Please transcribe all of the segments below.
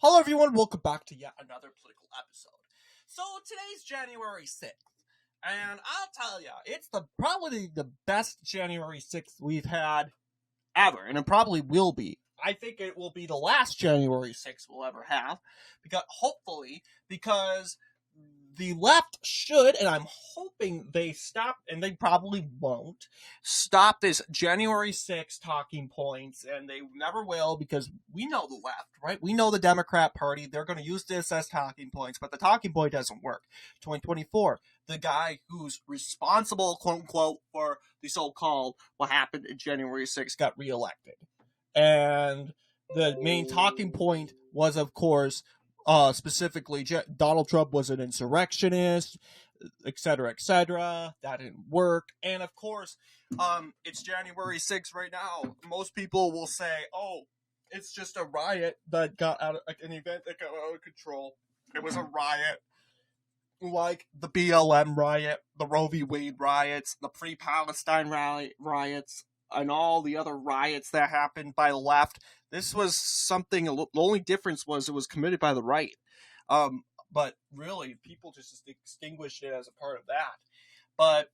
Hello, everyone. Welcome back to yet another political episode. So today's January 6th, and I'll tell you, it's probably the best January 6th we've had ever, and it probably will be. I think it will be the last January 6th we'll ever have, because the left should, and I'm hoping they stop, and they probably won't, stop this January 6th talking points, and they never will, because we know the left, right? We know the Democrat Party, they're going to use this as talking points, but the talking point doesn't work. 2024, the guy who's responsible, quote unquote, for the so-called what happened in January 6th got reelected. And the main talking point was, of course, specifically, Donald Trump was an insurrectionist, etc., etc. That didn't work. And of course, it's January 6th right now. Most people will say, oh, it's just a riot that got out of an event that got out of control. It was a riot like the BLM riot, the Roe v. Wade riots, the pre-Palestine riots, and all the other riots that happened by the left. This was something, the only difference was it was committed by the right. But really, people just extinguished it as a part of that. But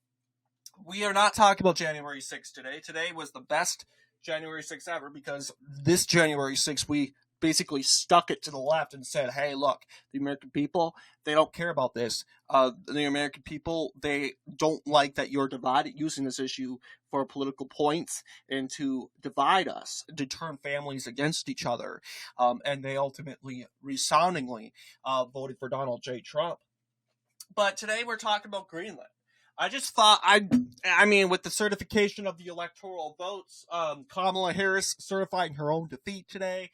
we are not talking about January 6th today. Today was the best January 6th ever, because this January 6th, we basically stuck it to the left and said, hey, look, the American people, they don't care about this. The American people, they don't like that you're divided, using this issue for political points and to divide us, to turn families against each other. And they ultimately, resoundingly, voted for Donald J. Trump. But today we're talking about Greenland. I just thought, I mean, with the certification of the electoral votes, Kamala Harris certifying her own defeat today,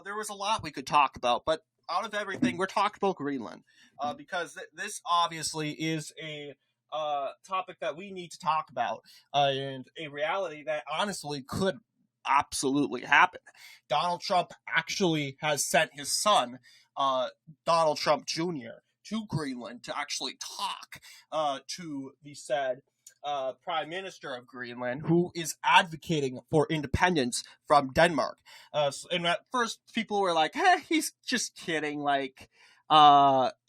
there was a lot we could talk about, but out of everything, we're talking about Greenland, because this obviously is a topic that we need to talk about, and a reality that honestly could absolutely happen. Donald Trump actually has sent his son, Donald Trump Jr., to Greenland to actually talk to the said Prime Minister of Greenland, who is advocating for independence from Denmark. And at first, people were like, he's just kidding.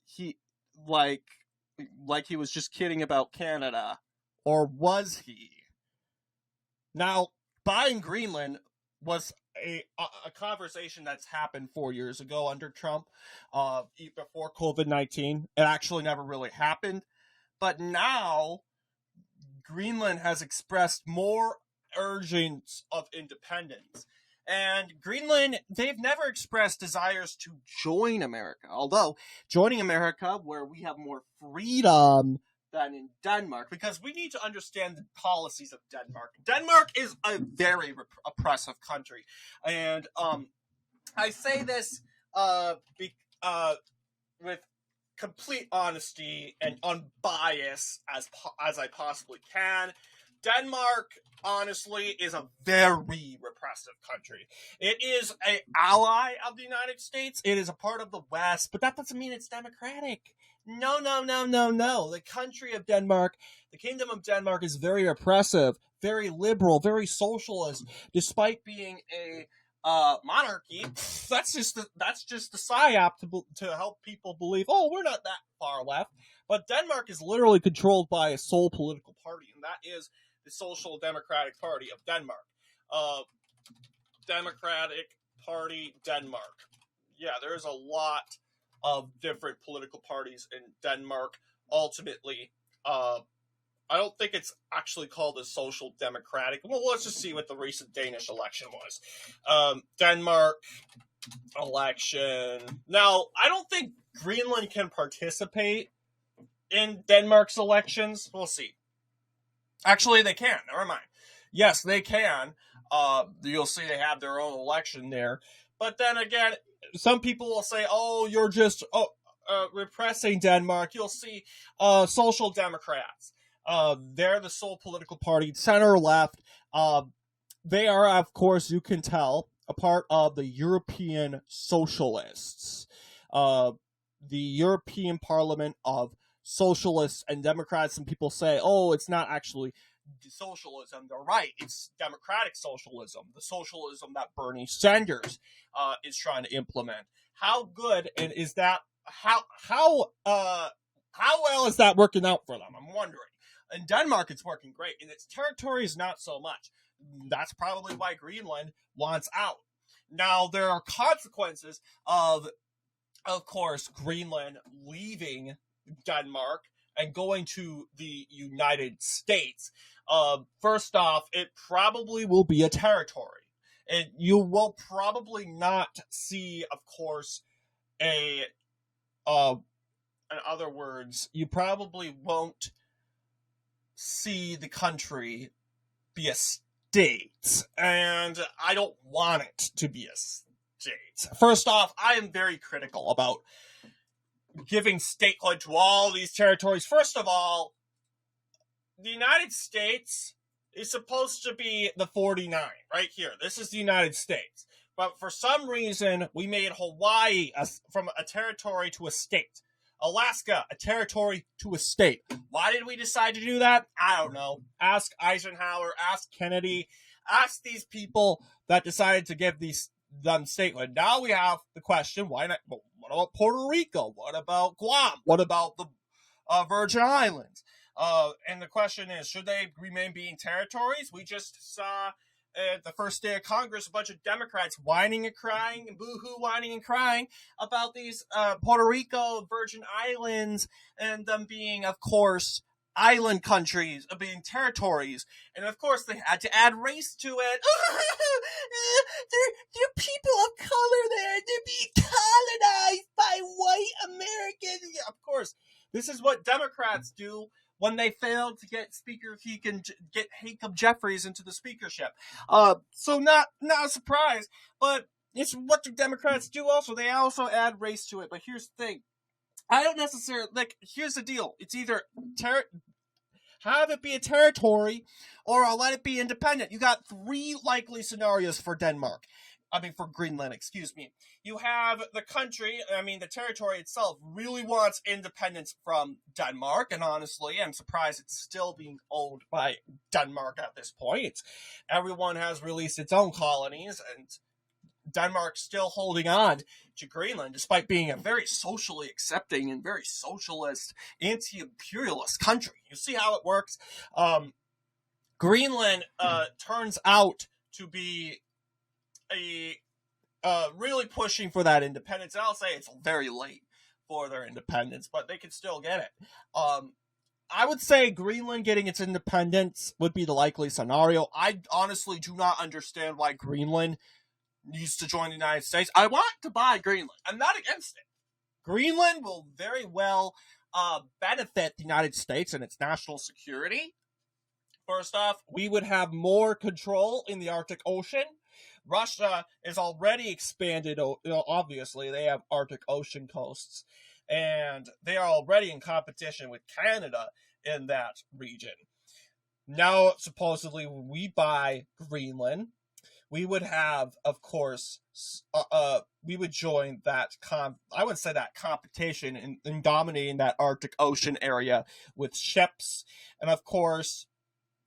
He was just kidding about Canada. Or was he? Now, buying Greenland was a conversation that's happened 4 years ago under Trump, before COVID-19. It actually never really happened. But now, Greenland has expressed more urgings of independence. And Greenland, they've never expressed desires to join America. Although, joining America, where we have more freedom than in Denmark, because we need to understand the policies of Denmark. Denmark is a very oppressive country. And I say this with complete honesty and unbiased as I possibly can. Denmark, honestly, is a very repressive country. It is an ally of the United States. It is a part of the West, but that doesn't mean it's democratic. No. The country of Denmark, the Kingdom of Denmark, is very oppressive, very liberal, very socialist, despite being a monarchy. That's just the psyop to help people believe, oh, we're not that far left. But Denmark is literally controlled by a sole political party, and that is the Social Democratic Party of Denmark. Democratic Party Denmark. Yeah, there's a lot of different political parties in Denmark. Ultimately, I don't think it's actually called a social democratic. Well, let's just see what the recent Danish election was. Denmark election. Now, I don't think Greenland can participate in Denmark's elections. We'll see. Actually, they can. Never mind. Yes, they can. You'll see they have their own election there. But then again, some people will say, oh, you're just repressing Denmark. You'll see Social Democrats. They're the sole political party, center-left. They are, of course, you can tell, a part of the European Socialists. The European Parliament of Socialists and Democrats. Some people say, oh, it's not actually socialism. They're right. It's democratic socialism, the socialism that Bernie Sanders is trying to implement. how good and is that? How well is that working out for them? I'm wondering. In Denmark, it's working great. In its territories, not so much. That's probably why Greenland wants out. Now, there are consequences of course, Greenland leaving Denmark and going to the United States. First off, it probably will be a territory. And you will probably not see, of course, in other words, you probably won't see the country be a state. And I don't want it to be a state. First off, I am very critical about giving statehood to all these territories. First of all, the United States is supposed to be the 49, right here. This is the United States. But for some reason, we made Hawaii from a territory to a state. Alaska, a territory to a state. Why did we decide to do that? I don't know. Ask Eisenhower, ask Kennedy, ask these people that decided to give them statehood. Now we have the question, why not? What about Puerto Rico? What about Guam? What about the Virgin Islands? And the question is, should they remain being territories? We just saw the first day of Congress, a bunch of Democrats whining and crying, and boo-hoo whining and crying about these Puerto Rico, Virgin Islands, and them being, of course, island countries, being territories. And, of course, they had to add race to it. They're people of color there. They're being colonized by white Americans. Yeah, of course, this is what Democrats do when they failed to get Hakeem Jeffries into the speakership. So not a surprise, but it's what the Democrats do also. They also add race to it. But here's the thing. I don't necessarily, here's the deal. It's either have it be a territory or I'll let it be independent. You got three likely scenarios for for Greenland, excuse me. You have the country, the territory itself really wants independence from Denmark, and honestly, I'm surprised it's still being owned by Denmark at this point. Everyone has released its own colonies, and Denmark's still holding on to Greenland, despite being a very socially accepting and very socialist, anti-imperialist country. You see how it works? Greenland turns out to be really pushing for that independence. And I'll say it's very late for their independence, but they can still get it. I would say Greenland getting its independence would be the likely scenario. I honestly do not understand why Greenland needs to join the United States. I want to buy Greenland. I'm not against it. Greenland will very well benefit the United States and its national security. First off, we would have more control in the Arctic Ocean. Russia is already expanded. Obviously, they have Arctic Ocean coasts, and they are already in competition with Canada in that region. Now, supposedly, when we buy Greenland, we would have, of course, we would join that I would say that competition in dominating that Arctic Ocean area with ships, and of course,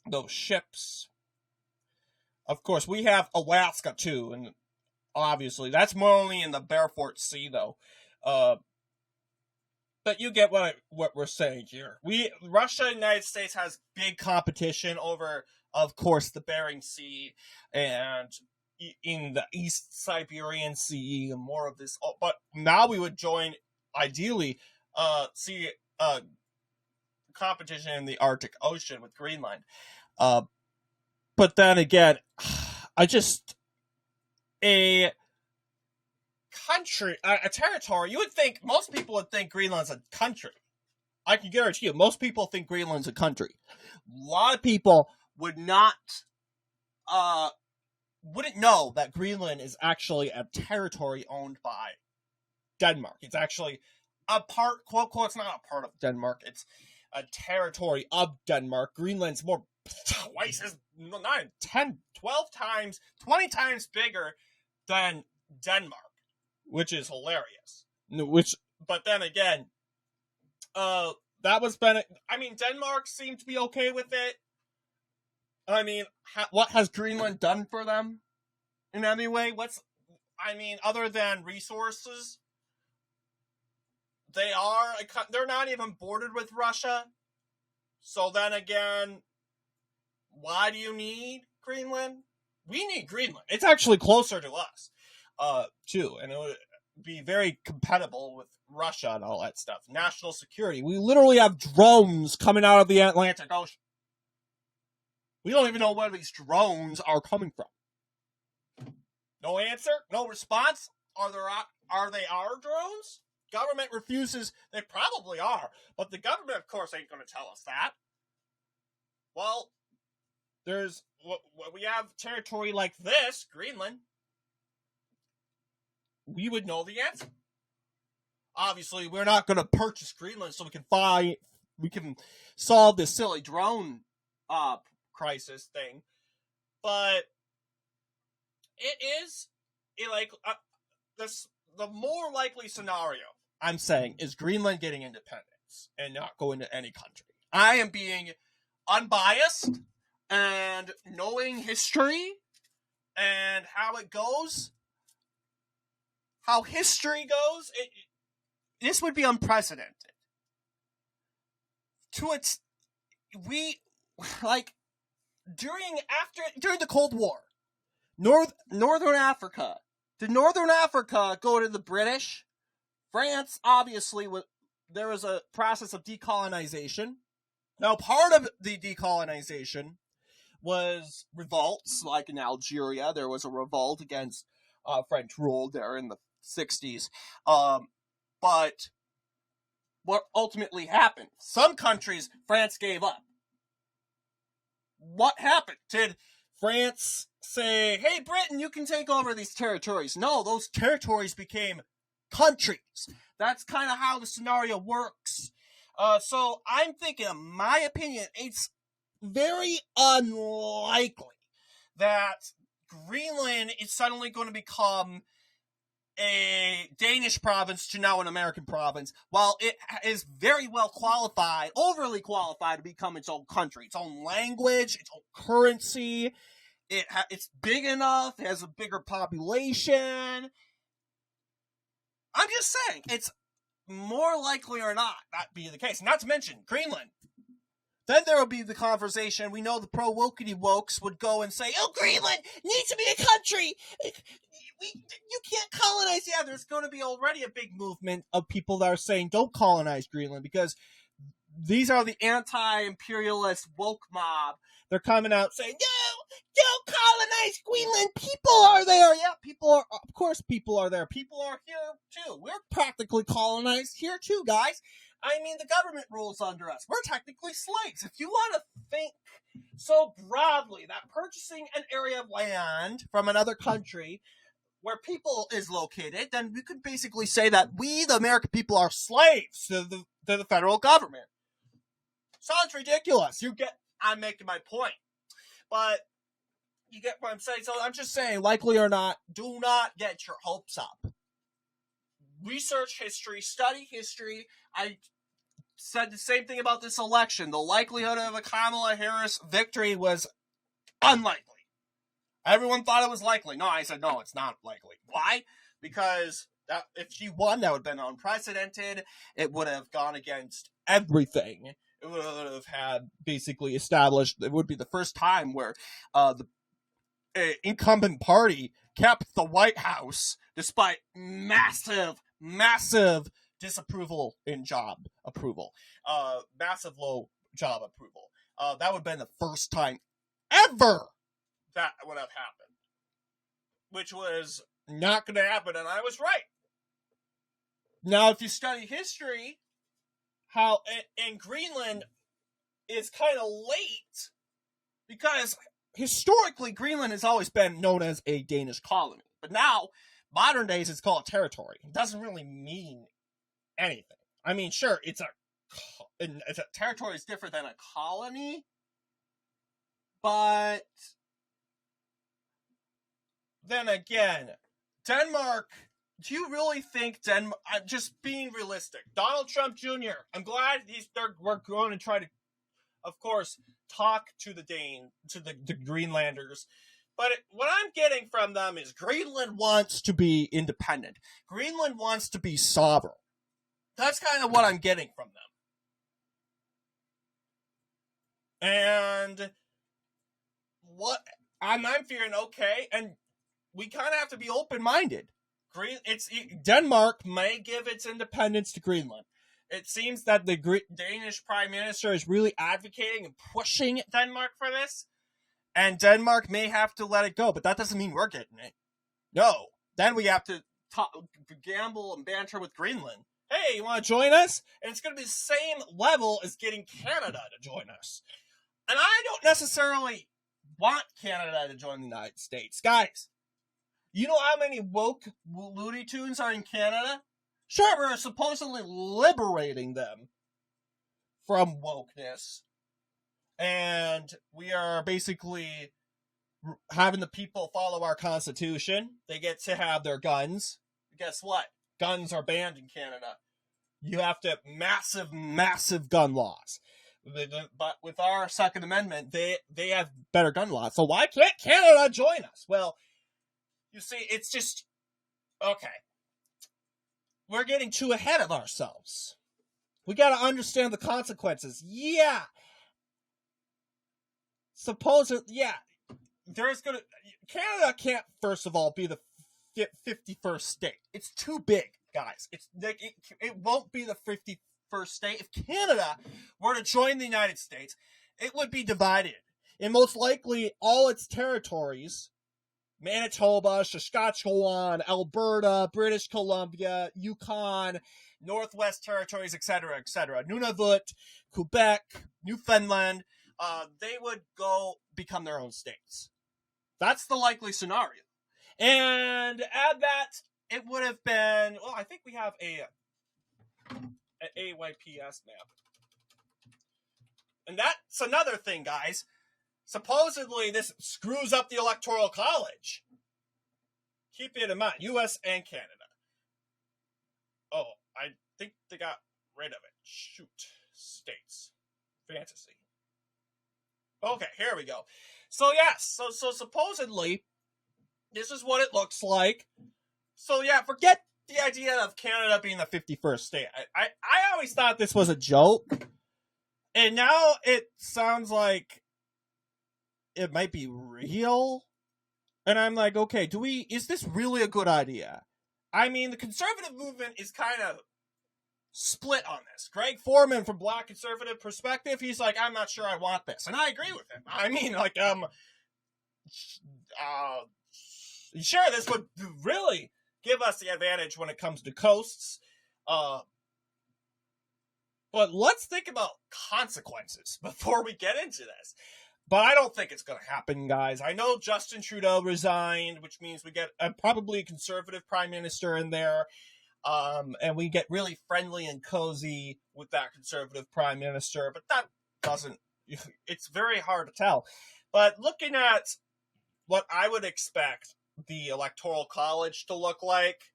those ships. Of course, we have Alaska too, and obviously that's more only in the Beaufort Sea, though. But you get what we're saying here. Russia and the United States has big competition over, of course, the Bering Sea and in the East Siberian Sea and more of this. But now we would join, ideally, competition in the Arctic Ocean with Greenland. But then again, a country, a territory, you would think, most people would think Greenland's a country. I can guarantee you, most people think Greenland's a country. A lot of people wouldn't know that Greenland is actually a territory owned by Denmark. It's actually a part, quote, quote, it's not a part of Denmark. It's a territory of Denmark. Greenland's more twice as, 10, 12 times, 20 times bigger than Denmark, which is hilarious. But then again, Denmark seemed to be okay with it. What has Greenland done for them in any way? Other than resources? they're not even bordered with Russia. So then again, why do you need Greenland? We need Greenland. It's actually closer to us, too, and it would be very compatible with Russia and all that stuff. National security. We literally have drones coming out of the Atlantic Ocean. We don't even know where these drones are coming from. No answer? No response? Are they our drones? Government refuses. They probably are, but the government, of course, ain't going to tell us that. Well, we have territory like this, Greenland. We would know the answer. Obviously, we're not going to purchase Greenland so we can solve this silly drone crisis thing, but it is the more likely scenario I'm saying is Greenland getting independence and not going to any country. I am being unbiased and knowing history and how it goes, how history goes. This would be unprecedented. During the Cold War, Northern Africa. Did Northern Africa go to the British? France, obviously, there was a process of decolonization. Now, part of the decolonization was revolts, like in Algeria. There was a revolt against French rule there in the 60s. But what ultimately happened? Some countries, France gave up. What happened? Did France say, hey, Britain, you can take over these territories? No, those territories became countries. That's kind of how the scenario works. So I'm thinking, in my opinion, it's very unlikely that Greenland is suddenly going to become a Danish province to now an American province, while it is very well qualified, overly qualified to become its own country, its own language, its own currency. It's big enough, it has a bigger population. I'm just saying, it's more likely or not that be the case. Not to mention Greenland. Then there will be the conversation. We know the pro-wokety wokes would go and say, oh, Greenland needs to be a country. You can't colonize. Yeah, there's going to be already a big movement of people that are saying don't colonize Greenland because these are the anti-imperialist woke mob. They're coming out saying, no, don't colonize Greenland. People are there. Yeah, of course people are there. People are here too. We're practically colonized here too, guys. I mean, the government rules under us. We're technically slaves. If you want to think so broadly that purchasing an area of land from another country where people is located, then we could basically say that we, the American people, are slaves to the federal government. Sounds ridiculous. I'm making my point. But you get what I'm saying. So I'm just saying, likely or not, do not get your hopes up. Research history, study history. I said the same thing about this election. The likelihood of a Kamala Harris victory was unlikely. Everyone thought it was likely. No, I said, no, it's not likely. Why? Because if she won, that would have been unprecedented. It would have gone against everything. It would have had basically established, it would be the first time where the incumbent party kept the White House despite massive disapproval in job approval. Massive low job approval. That would have been the first time ever that would have happened. Which was not going to happen, and I was right. Now, if you study history, how in Greenland is kind of late, because historically Greenland has always been known as a Danish colony. But now, modern days, it's called a territory. It doesn't really mean anything. I mean, sure, it's a territory is different than a colony, but then again, Denmark, do you really think Denmark, I'm just being realistic, Donald Trump Jr., I'm glad we're going to try to, of course, talk to the Greenlanders, but what I'm getting from them is Greenland wants to be independent. Greenland wants to be sovereign. That's kind of what I'm getting from them. And what I'm fearing, okay, and we kind of have to be open-minded. Denmark may give its independence to Greenland. It seems that the Danish Prime Minister is really advocating and pushing Denmark for this, and Denmark may have to let it go, but that doesn't mean we're getting it. No. Then we have to gamble and banter with Greenland. Hey, you want to join us? And it's going to be the same level as getting Canada to join us. And I don't necessarily want Canada to join the United States. Guys, you know how many woke Looney Tunes are in Canada? Sure, we're supposedly liberating them from wokeness. And we are basically having the people follow our Constitution. They get to have their guns. Guess what? Guns are banned in Canada. You have to have massive gun laws. But with our Second Amendment, they have better gun laws. So why can't Canada join us? Well, you see, it's just, okay. We're getting too ahead of ourselves. We got to understand the consequences. Yeah. Canada can't, first of all, be the 51st state. It's too big, guys. It won't be the 51st state. If Canada were to join the United States, it would be divided. And most likely, all its territories, Manitoba, Saskatchewan, Alberta, British Columbia, Yukon, Northwest Territories, etc., Nunavut, Quebec, Newfoundland, they would go become their own states. That's the likely scenario. And add that, it would have been, well, I think we have an AYPS map. And that's another thing, guys. Supposedly, this screws up the Electoral College. Keep it in mind, U.S. and Canada. Oh, I think they got rid of it. Shoot. States. Fantasy. Okay, here we go. So, yes. So supposedly, this is what it looks like. So, yeah, forget the idea of Canada being the 51st state. I always thought this was a joke. And now it sounds like it might be real. And I'm like, okay, is this really a good idea? I mean, the conservative movement is kind of split on this. Greg Foreman, from Black Conservative Perspective, he's like, I'm not sure I want this. And I agree with him. I mean, like, sure, this would really give us the advantage when it comes to coasts. But let's think about consequences before we get into this. But I don't think it's going to happen, guys. I know Justin Trudeau resigned, which means we get probably a conservative prime minister in there. And we get really friendly and cozy with that conservative prime minister. But that doesn't... It's very hard to tell. But looking at what I would expect the Electoral College to look like,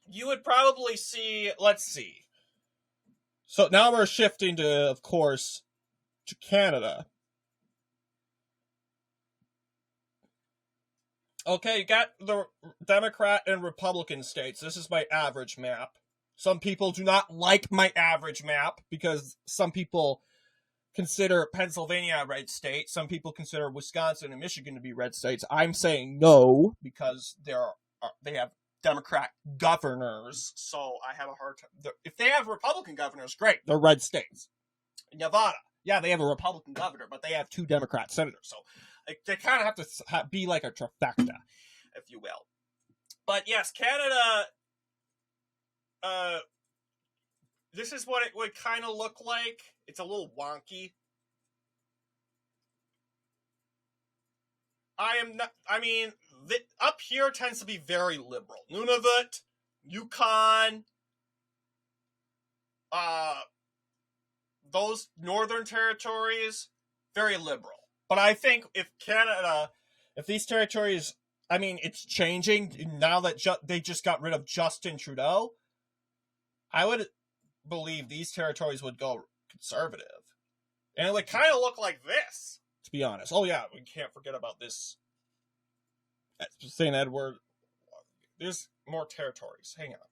you would probably see... Let's see. So now we're shifting to, of course, to Canada. Okay, you got the Democrat and Republican states. This is my average map. Some people do not like my average map because some people consider Pennsylvania a red state. Some people consider Wisconsin and Michigan to be red states. I'm saying no because they have Democrat governors, so I have a hard time. If they have Republican governors, great. They're red states. Nevada, yeah, they have a Republican governor, but they have 2 Democrat senators, so they kind of have to be like a trifecta, if you will. But yes, Canada, this is what it would kind of look like. It's a little wonky. Up here tends to be very liberal. Nunavut, Yukon, those northern territories, very liberal. But I think if these territories, it's changing now that they just got rid of Justin Trudeau, I would believe these territories would go conservative. And it would kind of look like this, to be honest. Oh yeah, we can't forget about this. St. Edward. There's more territories. Hang on.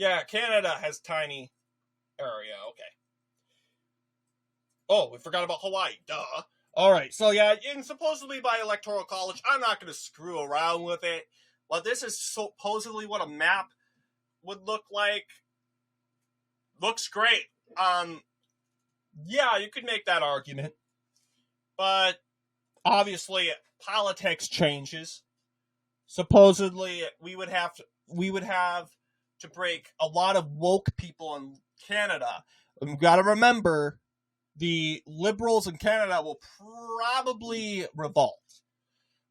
Yeah, Canada has tiny area. Okay. Oh, we forgot about Hawaii. Duh. All right. So yeah, and supposedly by electoral college, I'm not going to screw around with it. Well, this is supposedly what a map would look like. Looks great. Yeah, you could make that argument, but obviously politics changes. Supposedly, we would have to break a lot of woke people in Canada. We've got to remember the liberals in Canada will probably revolt.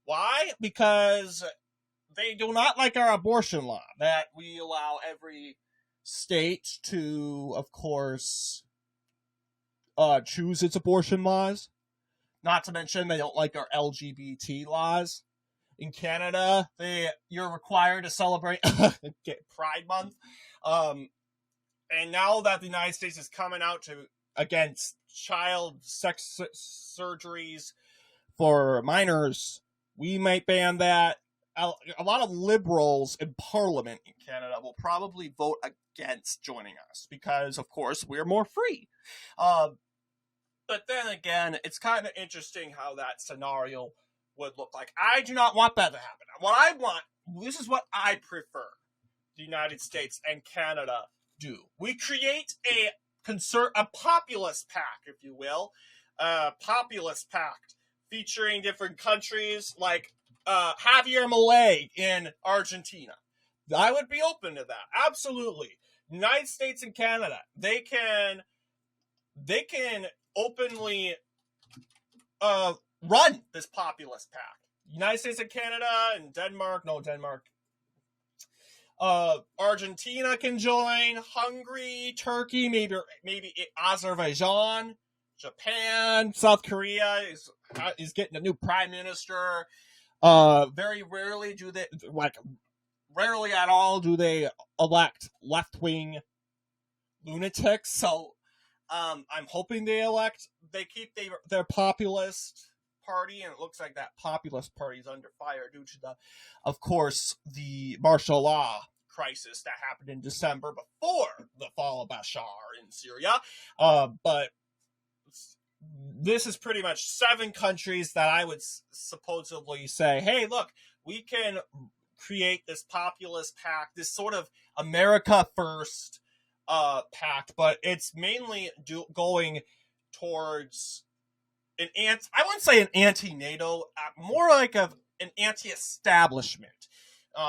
Why? Because they do not like our abortion law that we allow every state to, of course, choose its abortion laws. Not to mention they don't like our LGBT laws. In Canada, you're required to celebrate Pride Month. And now that the United States is coming out against child sex surgeries for minors, we might ban that. A lot of liberals in Parliament in Canada will probably vote against joining us because, of course, we're more free. But then again, it's kind of interesting how that scenario would look like. I do not want that to happen. What I want, this is what I prefer the United States and Canada do. We create a populist pact, if you will, a populist pact featuring different countries like Javier Milei in Argentina. I would be open to that. Absolutely. United States and Canada, they can openly run this populist pact. United States and Canada and Denmark, Argentina can join, Hungary, Turkey, maybe Azerbaijan, Japan, South Korea is getting a new prime minister. Very rarely rarely at all do they elect left-wing lunatics. So I'm hoping they keep their populist party, and it looks like that populist party is under fire due to of course, the martial law crisis that happened in December before the fall of Bashar in Syria. But this is pretty much 7 countries that I would supposedly say, hey, look, we can create this populist pact, this sort of America first pact, but it's mainly going towards I wouldn't say an anti-NATO, more like an anti-establishment.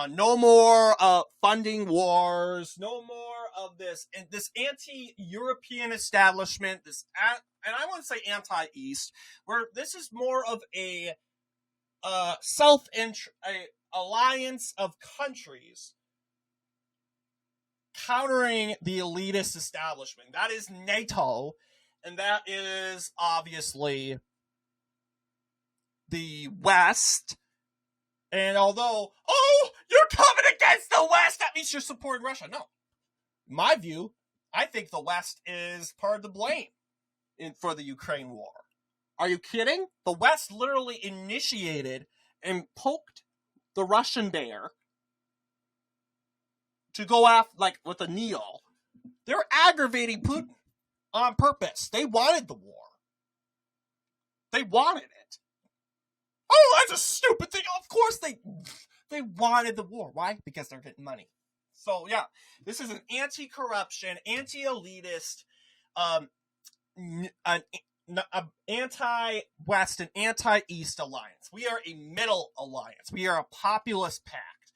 No more funding wars, no more of this anti-European establishment, and I wouldn't say anti-East, where this is more of a alliance of countries countering the elitist establishment. That is NATO, and that is obviously the West. And although, you're coming against the West, that means you're supporting Russia. No. In my view, I think the West is part of the blame for the Ukraine war. Are you kidding? The West literally initiated and poked the Russian bear to go after, with a needle. They're aggravating Putin on purpose. They wanted the war. They wanted it. Oh, that's a stupid thing. Of course they wanted the war. Why? Because they're getting money. So, yeah, this is an anti-corruption, anti-elitist, an anti-West and anti-East alliance. We are a middle alliance. We are a populist pact,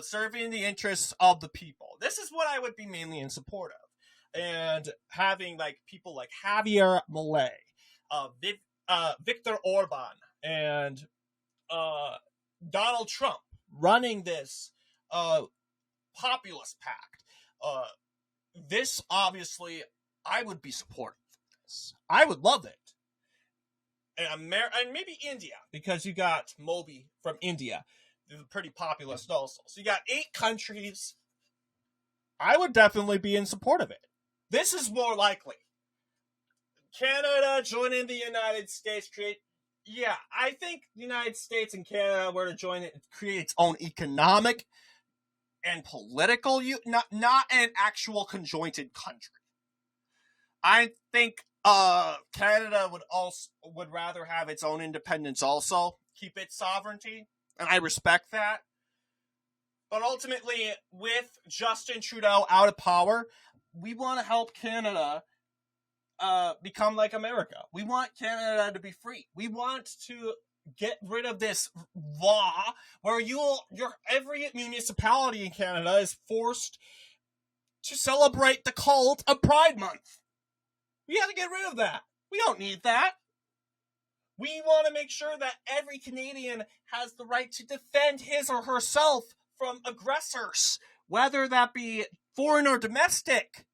serving the interests of the people. This is what I would be mainly in support of. And having people like Javier Milei, Viktor Orban, and Donald Trump running this populist pact. This obviously, I would be supportive of this. I would love it. And maybe India, because you got Modi from India. They're pretty populist also. So you got 8 countries. I would definitely be in support of it. This is more likely. Canada joining the United States I think the United States and Canada were to join it, create its own economic and political, not an actual conjoined country. I think Canada would rather have its own independence also, keep its sovereignty, and I respect that. But ultimately, with Justin Trudeau out of power, we want to help Canada become like America. We want Canada to be free. We want to get rid of this law where every municipality in Canada is forced to celebrate the cult of Pride Month. We have to get rid of that. We don't need that. We want to make sure that every Canadian has the right to defend his or herself from aggressors, whether that be foreign or domestic.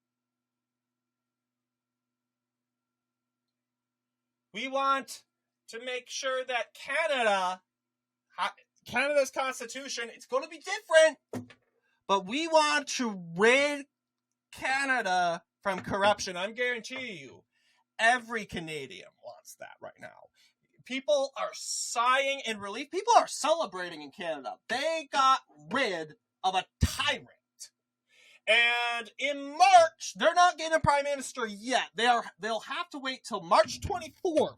We want to make sure that Canada's constitution, it's going to be different, but we want to rid Canada from corruption. I'm guaranteeing you, every Canadian wants that right now. People are sighing in relief. People are celebrating in Canada. They got rid of a tyrant. And in March, they're not getting a prime minister yet. They'll have to wait till March 24th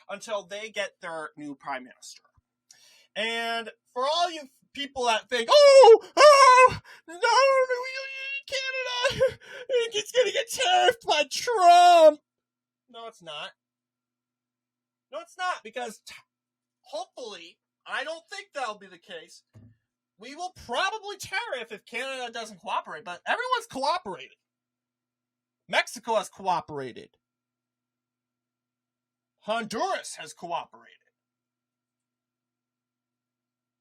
until they get their new prime minister. And for all you people that think, no, Canada, it's going to get tariffed by Trump. No, it's not. No, it's not, because hopefully, I don't think that'll be the case, we will probably tariff if Canada doesn't cooperate, but everyone's cooperated. Mexico has cooperated. Honduras has cooperated.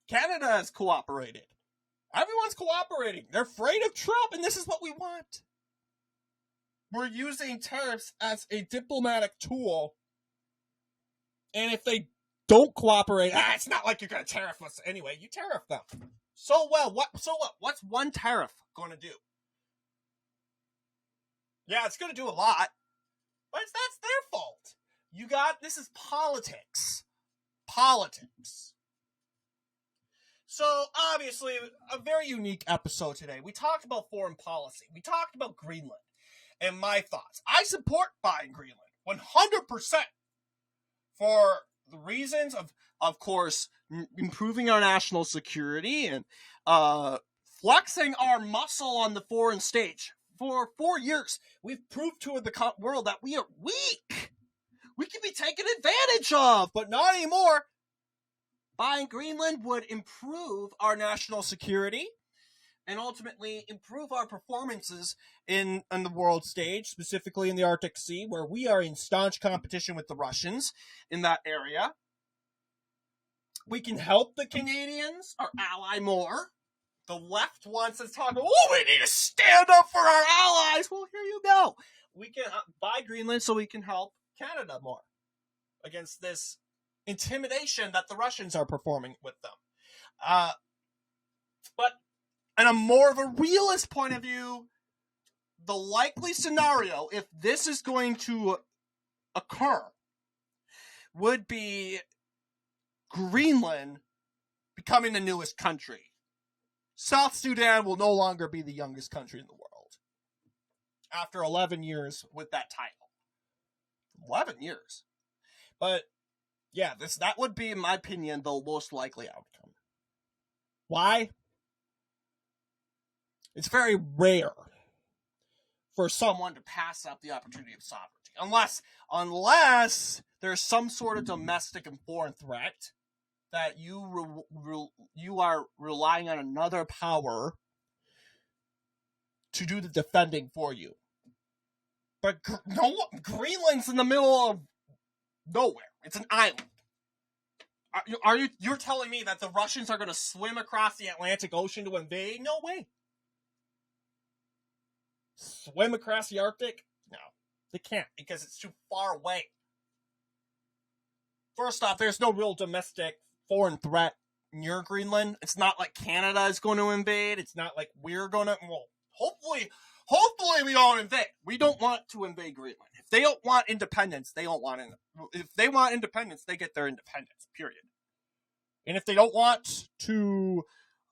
Canada has cooperated. Everyone's cooperating. They're afraid of Trump, and this is what we want. We're using tariffs as a diplomatic tool, and if they don't cooperate, it's not like you're going to tariff us anyway. You tariff them. So what? What's one tariff going to do? Yeah, it's going to do a lot, but that's their fault. This is politics. Politics. So, obviously, a very unique episode today. We talked about foreign policy. We talked about Greenland and my thoughts. I support buying Greenland 100% for the reasons of course, improving our national security and flexing our muscle on the foreign stage. For 4 years, we've proved to the world that we are weak. We can be taken advantage of, but not anymore. Buying Greenland would improve our national security and ultimately improve our performances in the world stage, specifically in the Arctic Sea, where we are in staunch competition with the Russians in that area. We can help the Canadians, our ally, more. The left wants us talking, we need to stand up for our allies. Well, here you go. We can buy Greenland so we can help Canada more against this intimidation that the Russians are performing with them. But on a more of a realist point of view, the likely scenario, if this is going to occur, would be Greenland becoming the newest country. South Sudan will no longer be the youngest country in the world after 11 years with that title. 11 years. But yeah, that would be, in my opinion, the most likely outcome. Why? It's very rare for someone to pass up the opportunity of sovereignty. Unless there's some sort of domestic and foreign threat that you are relying on another power to do the defending for you. But Greenland's in the middle of nowhere. It's an island. You're telling me that the Russians are going to swim across the Atlantic Ocean to invade? No way. Swim across the Arctic? No, they can't, because it's too far away. First off, there's no real domestic foreign threat near Greenland. It's not like Canada is going to invade. It's not like we're going to... Well, hopefully we don't invade. We don't want to invade Greenland. If they don't want independence, they don't want it. If they want independence, they get their independence, period. And if they don't want to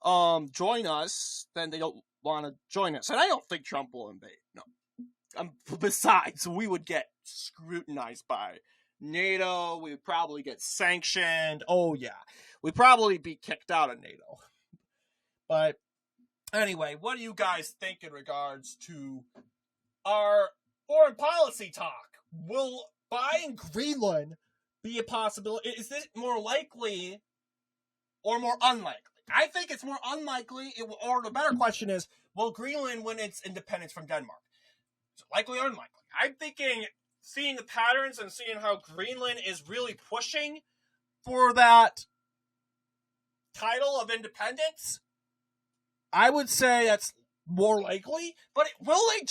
join us, then they don't want to join us. And I don't think Trump will invade. No. Besides, we would get scrutinized by NATO. We would probably get sanctioned. Oh, yeah. We'd probably be kicked out of NATO. But anyway, what do you guys think in regards to our foreign policy talk? Will buying Greenland be a possibility? Is this more likely or more unlikely? I think it's more unlikely, or the better question is, will Greenland win its independence from Denmark? Is it likely or unlikely? I'm thinking, seeing the patterns and seeing how Greenland is really pushing for that title of independence, I would say that's more likely. But will they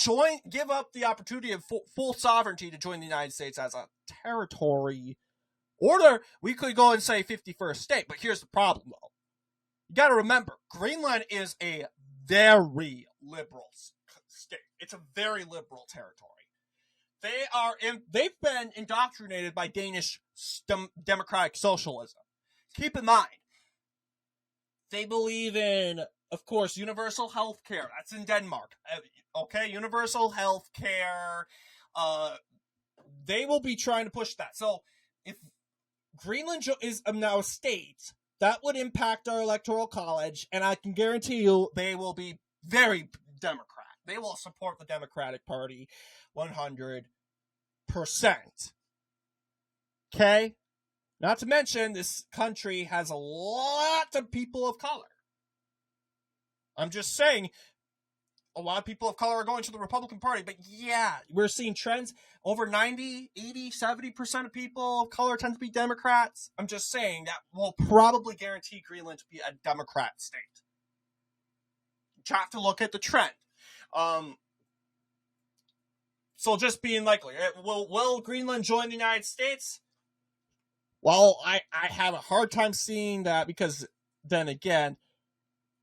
give up the opportunity of full sovereignty to join the United States as a territory? Or we could go and say 51st state, but here's the problem, though. You got to remember, Greenland is a very liberal state. It's a very liberal territory. They've been indoctrinated by Danish democratic socialism. Keep in mind, they believe in, of course, universal health care. That's in Denmark. Okay, universal health care. They will be trying to push that. So if Greenland is now a state, that would impact our electoral college, and I can guarantee you they will be very Democrat. They will support the Democratic Party 100%. Okay? Not to mention, this country has a lot of people of color. I'm just saying, a lot of people of color are going to the Republican Party, but yeah, we're seeing trends. Over 90, 80, 70% of people of color tend to be Democrats. I'm just saying that will probably guarantee Greenland to be a Democrat state. You have to look at the trend. So just being likely, will Greenland join the United States? Well, I have a hard time seeing that, because then again,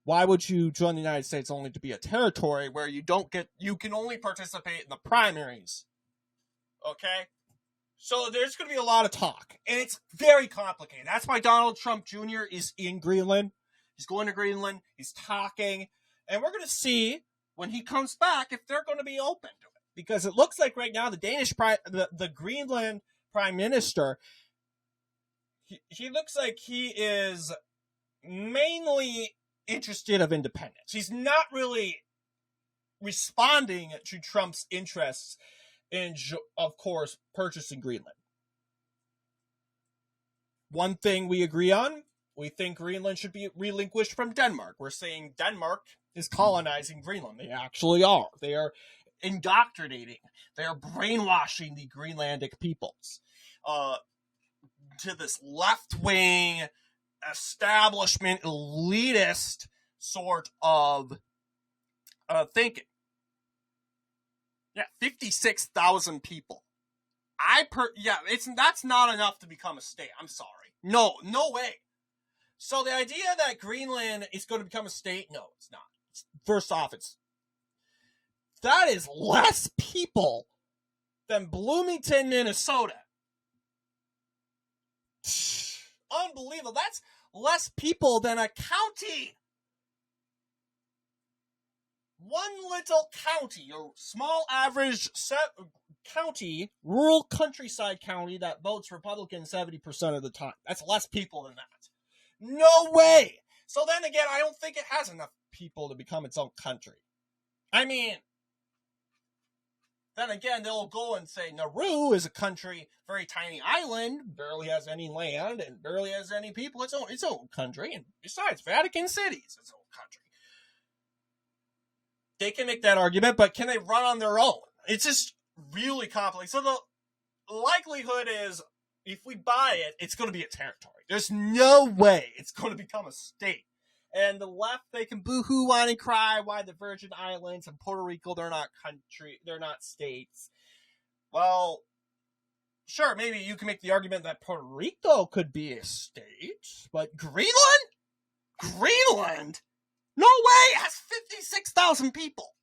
why would you join the United States only to be a territory where you can only participate in the primaries? Okay? So there's going to be a lot of talk, and it's very complicated. That's why Donald Trump Jr. is in Greenland. He's going to Greenland. He's talking, and we're going to see when he comes back if they're going to be open to it. Because it looks like right now the Greenland Prime Minister, he looks like he is mainly interested of independence. He's not really responding to Trump's interests in, of course, purchasing Greenland. One thing we agree on, we think Greenland should be relinquished from Denmark. We're saying Denmark is colonizing Greenland. They actually are. They are indoctrinating. They are brainwashing the Greenlandic peoples to this left-wing establishment, elitist sort of thinking. Yeah, 56,000 people. That's not enough to become a state. I'm sorry. No way. So the idea that Greenland is going to become a state, no, it's not. First off, that is less people than Bloomington, Minnesota. Unbelievable. That's less people than a county. One little county, a small average county, rural countryside county that votes Republican 70% of the time. That's less people than that. No way. So then again, I don't think it has enough people to become its own country. I mean, then again, they'll go and say Nauru is a country, very tiny island, barely has any land, and barely has any people. It's its own country. And besides, Vatican City is its own country. They can make that argument, but can they run on their own? It's just really complicated. So the likelihood is, if we buy it, it's going to be a territory. There's no way it's going to become a state. And the left, they can boo-hoo, whine, and cry why the Virgin Islands and Puerto Rico, they're not states. Well, sure, maybe you can make the argument that Puerto Rico could be a state, but Greenland? Greenland? No way! It has 56,000 people.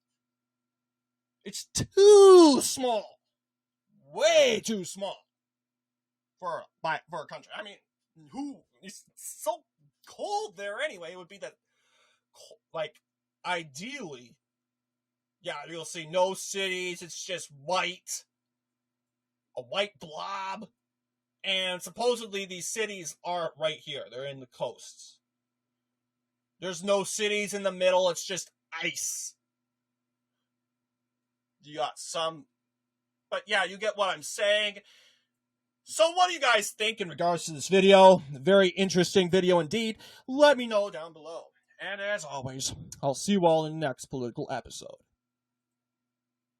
It's too small. Way too small for a country. I mean, it's so cold there anyway. It would be the like, ideally, yeah, you'll see no cities. It's just white, a white blob. And supposedly these cities aren't right here. They're in the coasts. There's no cities in the middle. It's just ice. You got some... But yeah, you get what I'm saying. So what do you guys think in regards to this video? Very interesting video indeed. Let me know down below. And as always, I'll see you all in the next political episode.